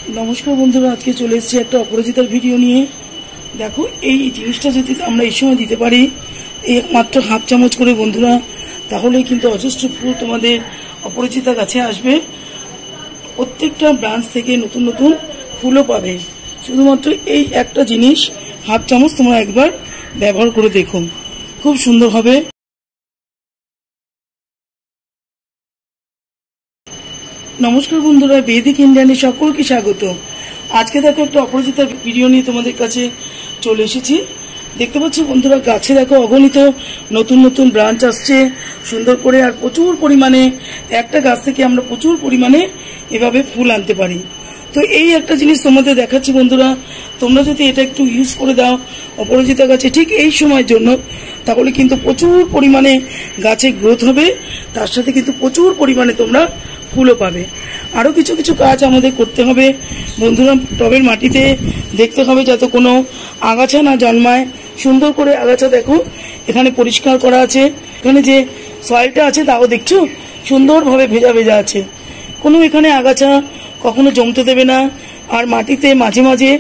नमस्कार बंधुरा आज के चले एक अपराजितार भिडियो निये देखो ये जिनिसटा यदि आमरा इस समय दिते पारी एकमात्र हाफ चामच करे बंधुरा ताहले किन्तु अजस्र फुल तोमादेर अपराजिता गाছে आसবে प्रत्येकटा ब्रांच থেকে নতুন নতুন ফুলও পাবে শুধুমাত্র এই একটা জিনিস হাফ চামচ তোমরা একবার ব্যবহার করে দেখো খুব সুন্দর হবে। नमस्कार बंधुरा वैदिक इंडियाने सकलके स्वागत। आज के देखो एक अपराजिता भिडियो निये तोमादेर काछे चले एसेछि। देखते पाচ্ছ बंधुरा गाছে देखो अगणित नतून नतून ब्रांच आसছে सुंदर करे और प्रचुर परिमाणे একটা গাছ থেকে আমরা প্রচুর পরিমাণে এভাবে ফুল আনতে পারি। তো এই একটা জিনিস তোমাদের দেখাচ্ছি বন্ধুরা, তোমরা যদি এটা একটু ইউজ করে দাও অপরাজিতা গাছে ঠিক এই সময়ের জন্য তাহলে কিন্তু প্রচুর পরিমাণে গাছে গ্রোথ হবে, তার সাথে কিন্তু প্রচুর পরিমাণে তোমরা ফুলও পাবে। আরো কিছু কিছু কাজ আমাদের করতে হবে বন্ধুরা, টবের মাটিতে দেখতে হবে যাতে কোনো আগাছা না জন্মায়। সুন্দর করে আগাছা দেখো এখানে পরিষ্কার করা আছে, এখানে যে সয়েলটা আছে তাও দেখছো সুন্দরভাবে ভেজা ভেজা আছে, কোনো এখানে আগাছা কখনো জমতে দেবে না। আর মাটিতে মাঝে মাঝে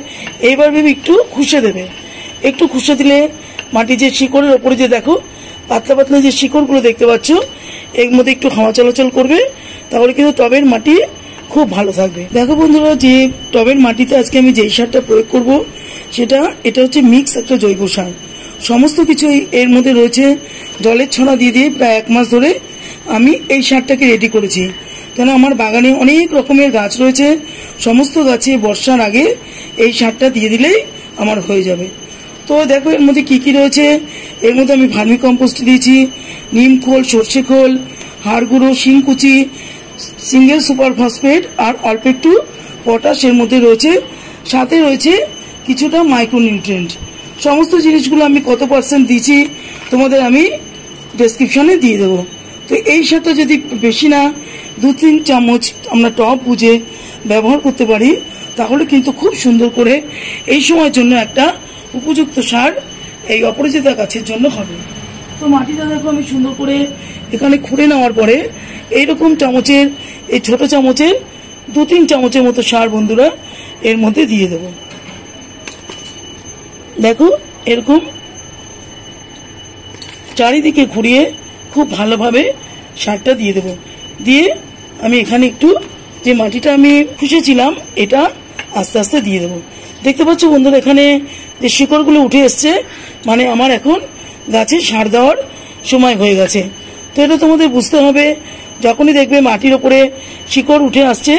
এইবার ভেবে একটু খুশে দেবে, একটু খুশে দিলে মাটি যে শিকড়ের ওপরে যে দেখো পাতলা পাতলা যে শিকড়গুলো দেখতে পাচ্ছ এর মধ্যে একটু হাওয়া চলাচল করবে, তাহলে কিন্তু টবের মাটি খুব ভালো থাকবে। দেখো বন্ধুরা যে টবের মাটিতে আজকে আমি যেই সারটা প্রয়োগ করব সেটা এটা হচ্ছে মিক্স একটা জৈব সার। সমস্ত কিছু এর মধ্যে রয়েছে, জলের ছড়া দিয়ে দিয়ে প্রায় 1 মাস ধরে আমি এই সারটাকে রেডি করেছি, কেন আমার বাগানে অনেক রকমের গাছ রয়েছে, সমস্ত গাছে বর্ষার আগে এই সারটা দিয়ে দিলেই আমার হয়ে যাবে। তো দেখো এর মধ্যে কি কি রয়েছে, এর মধ্যে আমি ভার্মি কম্পোস্ট দিয়েছি, নিম খোল, সর্ষে খোল, হাড় গুঁড়ো, শিংকুচি, সিঙ্গেল সুপার ফসফেট আর অল্প একটু পটাশ এর মধ্যে রয়েছে, সাথে রয়েছে কিছুটা মাইক্রোনিউট্রিয়েন্ট। সমস্ত জিনিসগুলো আমি কত পার্সেন্ট দিয়েছি তোমাদের আমি ডেসক্রিপশনে দিয়ে দেবো। তো এই সারটা যদি বেশি না 2-3 চামচ আমরা টব বুঝে ব্যবহার করতে পারি তাহলে কিন্তু খুব সুন্দর করে এই সময়ের জন্য একটা উপযুক্ত সার এই অপরাজিতা গাছের জন্য হবে। তো মাটিটা দেখো আমি সুন্দর করে এখানে খুঁড়ে নেওয়ার পরে এইরকম চামচের এই ছোট চামচের 2-3 চামচের মতো সার বন্ধুরা এর মধ্যে দিয়ে দেব। দেখো এরকম চারিদিকে ঘুরিয়ে খুব ভালোভাবে সারটা দিয়ে দেব। দিয়ে আমি এখানে একটু যে মাটিটা আমি খুঁজেছিলাম এটা আস্তে আস্তে দিয়ে দেব। দেখতে পাচ্ছ বন্ধুরা এখানে যে শিকড়গুলো উঠে এসছে, মানে আমার এখন গাছে সার দেওয়ার সময় হয়ে গেছে। তো এটা তোমাদের বুঝতে হবে, যখনই দেখবে মাটির ওপরে শিকড় উঠে আসছে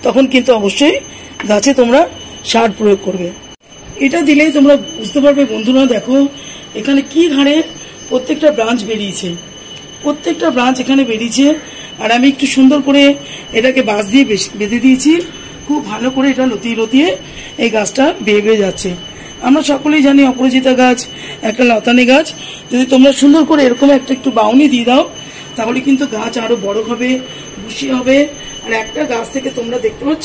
তখন কিন্তু অবশ্যই গাছে তোমরা সার প্রয়োগ করবে। এটা দিলেই তোমরা বুঝতে পারবে বন্ধুরা, দেখো এখানে কি হারে প্রত্যেকটা ব্রাঞ্চ বেরিয়েছে, প্রত্যেকটা ব্রাঞ্চ এখানে বেরিয়েছে। আর আমি একটু সুন্দর করে এটাকে বাঁশ দিয়ে বেঁধে দিয়েছি, খুব ভালো করে এটা লতিয়ে লতিয়ে এই গাছটা বেয়ে বেয়ে যাচ্ছে। আমরা সকলেই জানি অপরাজিতা গাছ একটা লতানে গাছ, যদি তোমরা সুন্দর করে এরকম একটা একটু বাউনি দিয়ে দাও তাহলে কিন্তু গাছ আরো বড় হবে, বুশি হবে। আর একটা গাছ থেকে তোমরা দেখতে পাচ্ছ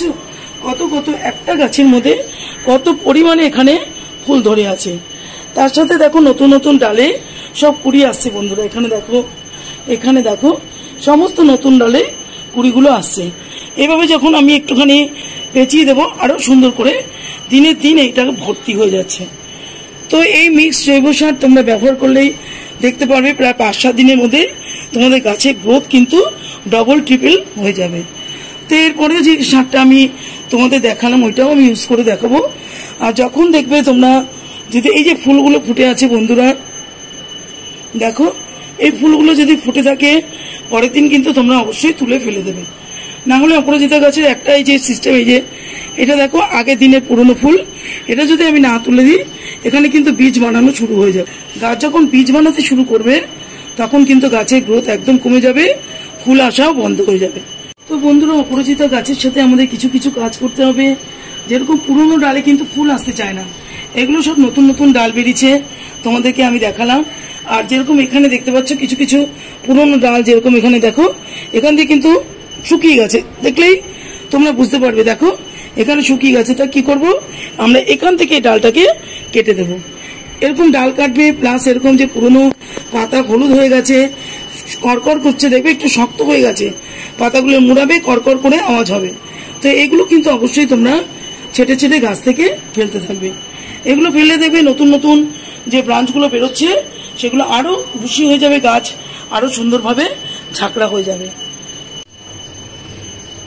কত কত একটা গাছের মধ্যে কত পরিমাণে এখানে ফুল ধরে আছে। তার সাথে দেখো নতুন নতুন ডালে সব কুড়ি আসছে বন্ধুরা, এখানে দেখো সমস্ত নতুন ডালে কুড়িগুলো আসছে। এভাবে যখন আমি একটুখানি পেঁচিয়ে দেবো আরো সুন্দর করে দিনের দিন এইটাকে ভর্তি হয়ে যাচ্ছে। তো এই মিক্স জৈব সার তোমরা ব্যবহার করলেই দেখতে পারবে প্রায় 5-7 দিনের মধ্যে তোমাদের গাছের গ্রোথ কিন্তু ডবল ট্রিপল হয়ে যাবে। তো এরপরেও যে সারটা আমি তোমাদের দেখালাম ওইটাও আমি ইউজ করে দেখাবো। আর যখন দেখবে তোমরা যদি এই যে ফুলগুলো ফুটে আছে বন্ধুরা, দেখো এই ফুলগুলো যদি ফুটে থাকে পরের দিন কিন্তু তোমরা অবশ্যই তুলে ফেলে দেবে, না হলে অপরাজিতা গাছের একটা এই যে সিস্টেম, এই যে এটা দেখো আগের দিনের পুরনো ফুল, এটা যদি আমি না তুলে দিই এখানে কিন্তু বীজ বানানো শুরু হয়ে যাবে। গাছ যখন বীজ বানাতে শুরু করবে তখন কিন্তু গাছের গ্রোথ একদম কমে যাবে, ফুল আসাও বন্ধ হয়ে যাবে। তো বন্ধুরা অপরাজিতা গাছের সাথে আমাদের কিছু কিছু কাজ করতে হবে, যেরকম পুরনো ডালে কিন্তু ফুল আসতে চায় না, এগুলো সব নতুন নতুন ডাল বেরিয়েছে তোমাদেরকে আমি দেখালাম। আর যেরকম এখানে দেখতে পাচ্ছ কিছু কিছু পুরনো ডাল, যেরকম এখানে দেখো এখান দিয়ে কিন্তু শুকিয়ে গেছে, দেখলেই তোমরা বুঝতে পারবে। দেখো এখানে শুকিয়ে গেছে, তা কি করব আমরা এখান থেকে ডালটাকে কেটে দেব। এরকম ডাল কাটবে, প্লাস এরকম যে পুরনো পাতা হলুদ হয়ে গেছে, কড়কড় করছে, দেখবে একটু শক্ত হয়ে গেছে, পাতাগুলো মুড়াবে, কড়কড় করে আওয়াজ হবে। তো এগুলো কিন্তু অবশ্যই তোমরা ছেটে ছেটে গাছ থেকে ফেলতে থাকবে। এগুলো ফেললে দেখবে নতুন নতুন যে ব্রাঞ্চগুলো বেরোচ্ছে সেগুলো আরো বুশি হয়ে যাবে, গাছ আরো সুন্দরভাবে ঝাঁকড়া হয়ে যাবে।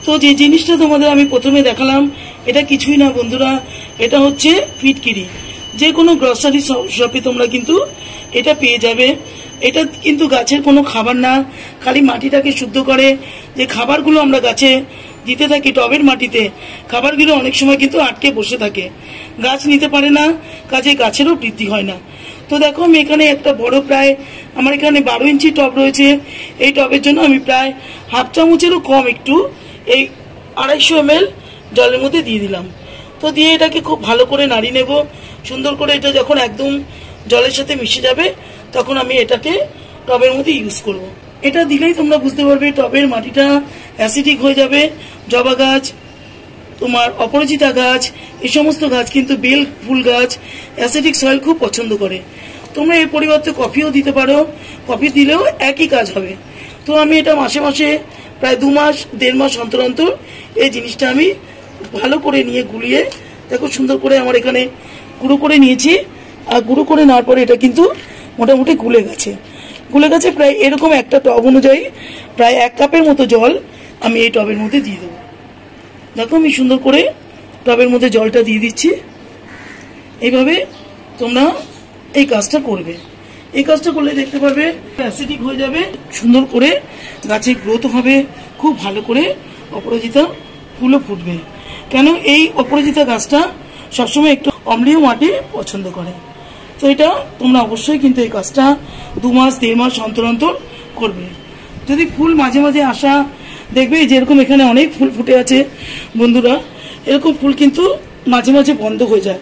তো যে জিনিসটা তোমাদের আমি প্রথমে দেখালাম এটা কিছুই না বন্ধুরা, এটা হচ্ছে ফিটকিরি। যে কোনো গ্রসারি শপে তোমরা কিন্তু এটা পেয়ে যাবে। এটা কিন্তু গাছের কোনো খাবার না, খালি মাটিটাকে শুদ্ধ করে। যে খাবারগুলো আমরা গাছে দিতে থাকি টবের মাটিতে, খাবারগুলো অনেক সময় কিন্তু আটকে বসে থাকে, গাছ নিতে পারে না, কাজে গাছেরও বৃদ্ধি হয় না। তো দেখো আমি এখানে একটা বড় প্রায় আমার এখানে 12 ইঞ্চি টব রয়েছে। এই টবের জন্য আমি প্রায় হাফ চামচেরও কম একটু এই 250 ml জলের মধ্যে দিয়ে দিলাম। তো দিয়ে এটাকে খুব ভালো করে নাড়িয়ে নেব সুন্দর করে। এটা যখন একদম জলের সাথে মিশে যাবে তখন আমি এটাকে টবের মধ্যে ইউজ করব। এটা দিলেই তোমরা বুঝতে পারবে টবের মাটিটা অ্যাসিডিক হয়ে যাবে। জবা গাছ, তোমার অপরাজিতা গাছ, এই সমস্ত গাছ কিন্তু বেল ফুল গাছ অ্যাসিডিক সয়েল খুব পছন্দ করে। তোমরা এর পরিবর্তে কফিও দিতে পারো, কফি দিলেও একই কাজ হবে। তো আমি এটা মাসে মাসে প্রায় 2 মাস 1.5 মাস অন্তর অন্তর এই জিনিসটা আমি ভালো করে নিয়ে গুলিয়ে দেখো সুন্দর করে আমার এখানে গুঁড়ো করে নিয়েছি। আর গুঁড়ো করে নেওয়ার পরে এটা কিন্তু মোটামুটি গুলে গেছে। প্রায় এরকম একটা টব অনুযায়ী প্রায় 1 কাপের মতো জল আমি এই টবের মধ্যে দিয়ে দেবো। দেখো আমি সুন্দর করে টবের মধ্যে জলটা দিয়ে দিচ্ছি। এইভাবে তোমরা এই কাজটা করবে। এই কাজটা করলে দেখতে পাবে অ্যাসিডিক হয়ে যাবে, সুন্দর করে গাছে গ্রোথ হবে, খুব ভালো করে অপরাজিতা ফুলও ফুটবে। কেন এই অপরাজিতা গাছটা সবসময় একটু অম্লীয় মাটি পছন্দ করে। তো এটা তোমরা অবশ্যই কিন্তু এই কাজটা 2 মাস 1.5 মাস অন্তর অন্তর করবে। যদি ফুল মাঝে মাঝে আসা দেখবে যেরকম এখানে অনেক ফুল ফুটে আছে বন্ধুরা, এরকম ফুল কিন্তু মাঝে মাঝে বন্ধ হয়ে যায়।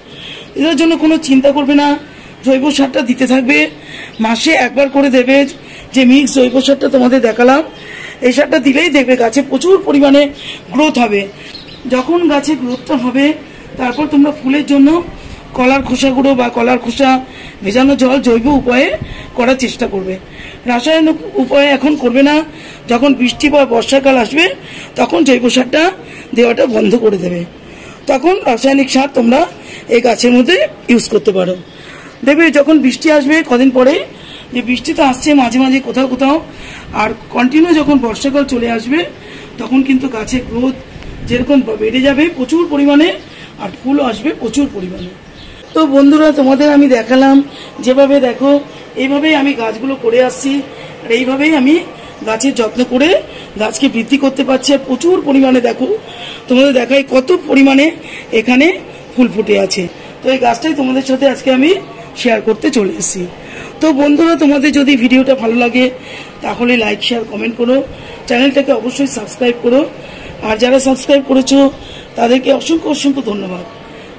এটার জন্য কোনো চিন্তা করবে না, জৈব সারটা দিতে থাকবে, মাসে একবার করে দেবে। যে মিক্স জৈব সারটা তোমাদের দেখালাম এই সারটা দিলেই দেখবে গাছে প্রচুর পরিমাণে গ্রোথ হবে। যখন গাছে গ্রোথটা হবে তারপর তোমরা ফুলের জন্য কলার খোসা গুঁড়ো বা কলার খোসা ভেজানো জল জৈব উপায়ে করার চেষ্টা করবে। রাসায়নিক উপায়ে এখন করবে না। যখন বৃষ্টি বা বর্ষাকাল আসবে তখন জৈব সারটা দেওয়াটা বন্ধ করে দেবে। তখন রাসায়নিক সার তোমরা এই গাছের মধ্যে ইউজ করতে পারো। দেখবে যখন বৃষ্টি আসবে কদিন পরে, যে বৃষ্টি তো আসছে মাঝে মাঝে কোথাও কোথাও, আর কন্টিনিউ যখন বর্ষাকাল চলে আসবে তখন কিন্তু গাছের গ্রোথ যেরকম বেড়ে যাবে প্রচুর পরিমাণে, আর ফুলও আসবে প্রচুর পরিমাণে। তো বন্ধুরা তোমাদের আমি দেখালাম যেভাবে, দেখো এইভাবেই আমি গাছগুলো করে আসছি, আর এইভাবেই আমি গাছের যত্ন করে গাছকে বৃদ্ধি করতে পারছি। আর প্রচুর পরিমাণে দেখো তোমাদের দেখাই কত পরিমাণে এখানে ফুল ফুটে আছে। তো এই গাছটাই তোমাদের সাথে আজকে আমি শেয়ার করতে চলে এসেছি। তো বন্ধুরা তোমাদের যদি ভিডিওটা ভালো লাগে তাহলে লাইক শেয়ার কমেন্ট করো, চ্যানেলটাকে অবশ্যই সাবস্ক্রাইব করো। আর যারা সাবস্ক্রাইব করেছো তাদেরকে অসংখ্য অসংখ্য ধন্যবাদ।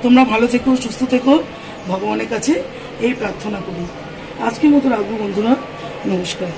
তোমরা ভালো থেকো, সুস্থ থেকো, ভগবানের কাছে এই প্রার্থনা করি। আজকের মতো রাখবো বন্ধুরা, নমস্কার।